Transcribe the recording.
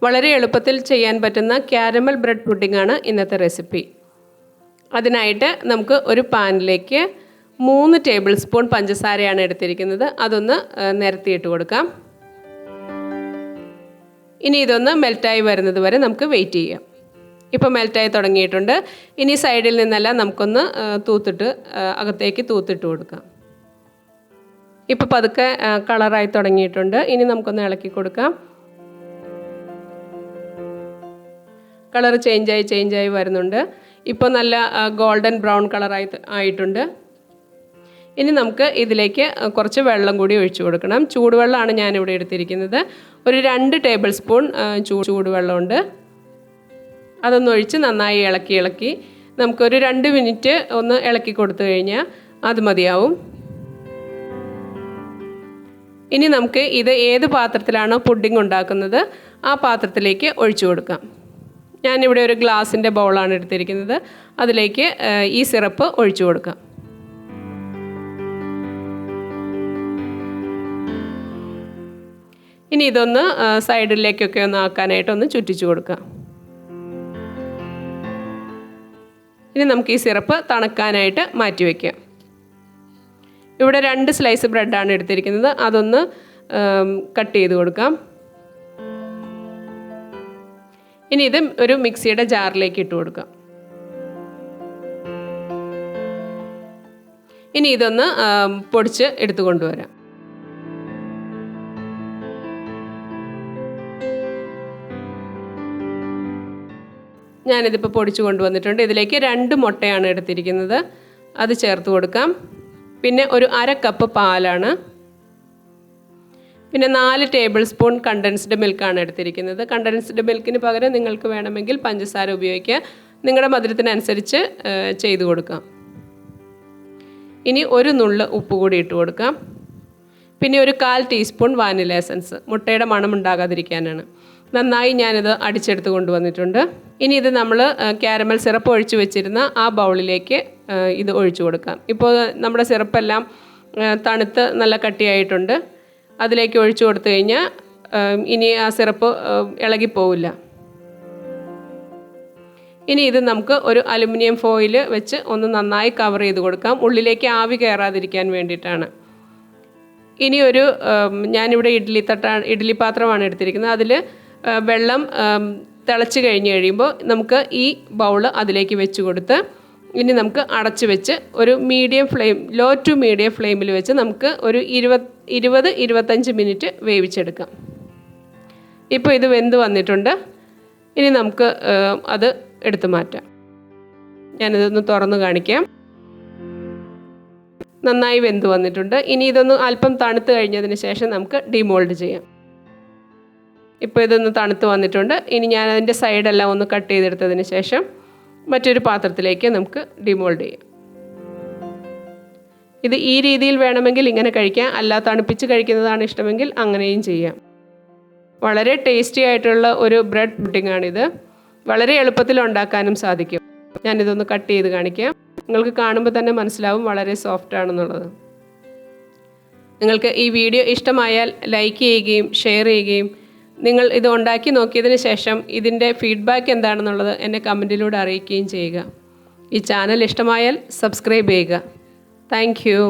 വളരെ എളുപ്പത്തിൽ ചെയ്യാൻ പറ്റുന്ന കാരമൽ ബ്രെഡ് പുഡിംഗ് ആണ് ഇന്നത്തെ റെസിപ്പി. അതിനായിട്ട് നമുക്ക് ഒരു പാനിലേക്ക് 3 ടേബിൾ സ്പൂൺ പഞ്ചസാരയാണ് എടുത്തിരിക്കുന്നത്. അതൊന്ന് നിരത്തിയിട്ട് കൊടുക്കാം. ഇനി ഇതൊന്ന് മെൽറ്റായി വരുന്നത് വരെ നമുക്ക് വെയിറ്റ് ചെയ്യാം. ഇപ്പോൾ മെൽറ്റായി തുടങ്ങിയിട്ടുണ്ട്. ഇനി സൈഡിൽ നിന്നെല്ലാം നമുക്കൊന്ന് അകത്തേക്ക് തൂത്തിട്ട് കൊടുക്കാം. ഇപ്പോൾ പതുക്കെ കളറായി തുടങ്ങിയിട്ടുണ്ട്. ഇനി നമുക്കൊന്ന് ഇളക്കി കൊടുക്കാം. കളർ ചേഞ്ചായി വരുന്നുണ്ട്. ഇപ്പോൾ നല്ല ഗോൾഡൻ ബ്രൗൺ ആയിട്ടുണ്ട്. ഇനി നമുക്ക് ഇതിലേക്ക് കുറച്ച് വെള്ളം കൂടി ഒഴിച്ചു കൊടുക്കണം. ചൂടുവെള്ളമാണ് ഞാനിവിടെ എടുത്തിരിക്കുന്നത്. ഒരു 2 ടേബിൾ സ്പൂൺ ചൂടുവെള്ളമുണ്ട്. അതൊന്ന് ഒഴിച്ച് നന്നായി ഇളക്കി നമുക്കൊരു 2 മിനിറ്റ് ഒന്ന് ഇളക്കി കൊടുത്തു കഴിഞ്ഞാൽ അത് മതിയാവും. ഇനി നമുക്ക് ഇത് ഏത് പാത്രത്തിലാണോ പുഡിംഗ് ഉണ്ടാക്കുന്നത് ആ പാത്രത്തിലേക്ക് ഒഴിച്ചു കൊടുക്കാം. ഞാനിവിടെ ഒരു ഗ്ലാസിൻ്റെ ബൗളാണ് എടുത്തിരിക്കുന്നത്. അതിലേക്ക് ഈ സിറപ്പ് ഒഴിച്ചു കൊടുക്കാം. ഇനി ഇതൊന്ന് സൈഡിലേക്കൊക്കെ ഒന്ന് ആക്കാനായിട്ടൊന്ന് ചുറ്റിച്ചു കൊടുക്കാം. ഇനി നമുക്ക് ഈ സിറപ്പ് തണുക്കാനായിട്ട് മാറ്റി വയ്ക്കാം. ഇവിടെ 2 സ്ലൈസ് ബ്രെഡാണ് എടുത്തിരിക്കുന്നത്. അതൊന്ന് കട്ട് ചെയ്ത് കൊടുക്കാം. ഇനി ഇത് ഒരു മിക്സിയുടെ ജാറിലേക്ക് ഇട്ട് കൊടുക്കാം. ഇനി ഇതൊന്ന് പൊടിച്ച് എടുത്തു കൊണ്ടുവരാം. ഞാനിതിപ്പോൾ പൊടിച്ചു കൊണ്ടുവന്നിട്ടുണ്ട്. ഇതിലേക്ക് 2 മുട്ടയാണ് എടുത്തിരിക്കുന്നത്. അത് ചേർത്ത് കൊടുക്കാം. പിന്നെ ഒരു 1/2 കപ്പ് പാലാണ്. പിന്നെ 4 ടേബിൾ സ്പൂൺ കണ്ടൻസ്ഡ് മിൽക്കാണ് എടുത്തിരിക്കുന്നത്. കണ്ടൻസ്ഡ് മിൽക്കിന് പകരം നിങ്ങൾക്ക് വേണമെങ്കിൽ പഞ്ചസാര ഉപയോഗിക്കുക. നിങ്ങളുടെ മധുരത്തിനനുസരിച്ച് ചെയ്ത് കൊടുക്കാം. ഇനി ഒരു നുള്ള് ഉപ്പ് കൂടി ഇട്ട് കൊടുക്കാം. പിന്നെ ഒരു 1/4 ടീസ്പൂൺ വാനില എസൻസ്, മുട്ടയുടെ മണം ഉണ്ടാകാതിരിക്കാനാണ്. നന്നായി ഞാനിത് അടിച്ചെടുത്ത് കൊണ്ടുവന്നിട്ടുണ്ട്. ഇനി ഇത് നമ്മൾ കാരമൽ സിറപ്പ് ഒഴിച്ച് വെച്ചിരുന്ന ആ ബൗളിലേക്ക് ഇത് ഒഴിച്ചു കൊടുക്കാം. ഇപ്പോൾ നമ്മുടെ സിറപ്പെല്ലാം തണുത്ത് നല്ല കട്ടിയായിട്ടുണ്ട്. അതിലേക്ക് ഒഴിച്ചു കൊടുത്തു കഴിഞ്ഞാൽ ഇനി ആ സിറപ്പ് ഇളകിപ്പോവില്ല. ഇനി ഇത് നമുക്ക് ഒരു അലുമിനിയം ഫോയിൽ വെച്ച് ഒന്ന് നന്നായി കവർ ചെയ്ത് കൊടുക്കാം. ഉള്ളിലേക്ക് ആവി കയറാതിരിക്കാൻ വേണ്ടിയിട്ടാണ്. ഇനി ഞാനിവിടെ ഇഡ്ഡലി പാത്രമാണ് എടുത്തിരിക്കുന്നത്. അതിൽ വെള്ളം തിളച്ച് കഴിയുമ്പോൾ നമുക്ക് ഈ ബൗൾ അതിലേക്ക് വെച്ച് കൊടുത്ത് ഇനി നമുക്ക് അടച്ച് വെച്ച് ഒരു ലോ ടു മീഡിയം ഫ്ലെയിമിൽ വെച്ച് നമുക്ക് ഒരു 20-25 മിനിറ്റ് വേവിച്ചെടുക്കാം. ഇപ്പോൾ ഇത് വെന്ത് വന്നിട്ടുണ്ട്. ഇനി നമുക്ക് അത് എടുത്തു മാറ്റാം. ഞാനിതൊന്ന് തുറന്ന് കാണിക്കാം. നന്നായി വെന്ത് വന്നിട്ടുണ്ട്. ഇനി ഇതൊന്ന് അല്പം തണുത്ത് കഴിഞ്ഞതിന് ശേഷം നമുക്ക് ഡിമോൾഡ് ചെയ്യാം. ഇപ്പോൾ ഇതൊന്ന് തണുത്ത് വന്നിട്ടുണ്ട്. ഇനി ഞാൻ അതിൻ്റെ സൈഡെല്ലാം ഒന്ന് കട്ട് ചെയ്തെടുത്തതിന് ശേഷം മറ്റൊരു പാത്രത്തിലേക്ക് നമുക്ക് ഡിമോൾഡ് ചെയ്യാം. ഇത് ഈ രീതിയിൽ വേണമെങ്കിൽ ഇങ്ങനെ കഴിക്കാം. അല്ല തണുപ്പിച്ച് കഴിക്കുന്നതാണ് ഇഷ്ടമെങ്കിൽ അങ്ങനെയും ചെയ്യാം. വളരെ ടേസ്റ്റി ആയിട്ടുള്ള ഒരു ബ്രെഡ് പുഡിംഗാണിത്. വളരെ എളുപ്പത്തിൽ ഉണ്ടാക്കാനും സാധിക്കും. ഞാനിതൊന്ന് കട്ട് ചെയ്ത് കാണിക്കാം. നിങ്ങൾക്ക് കാണുമ്പോൾ തന്നെ മനസ്സിലാവും വളരെ സോഫ്റ്റ് ആണെന്നുള്ളത്. നിങ്ങൾക്ക് ഈ വീഡിയോ ഇഷ്ടമായാൽ ലൈക്ക് ചെയ്യുകയും ഷെയർ ചെയ്യുകയും നിങ്ങൾ ഇത് ഉണ്ടാക്കി നോക്കിയതിന് ശേഷം ഇതിൻ്റെ ഫീഡ്ബാക്ക് എന്താണെന്നുള്ളത് എന്നെ കമൻറ്റിലൂടെ അറിയിക്കുകയും ചെയ്യുക. ഈ ചാനൽ ഇഷ്ടമായാൽ സബ്സ്ക്രൈബ് ചെയ്യുക. Thank you.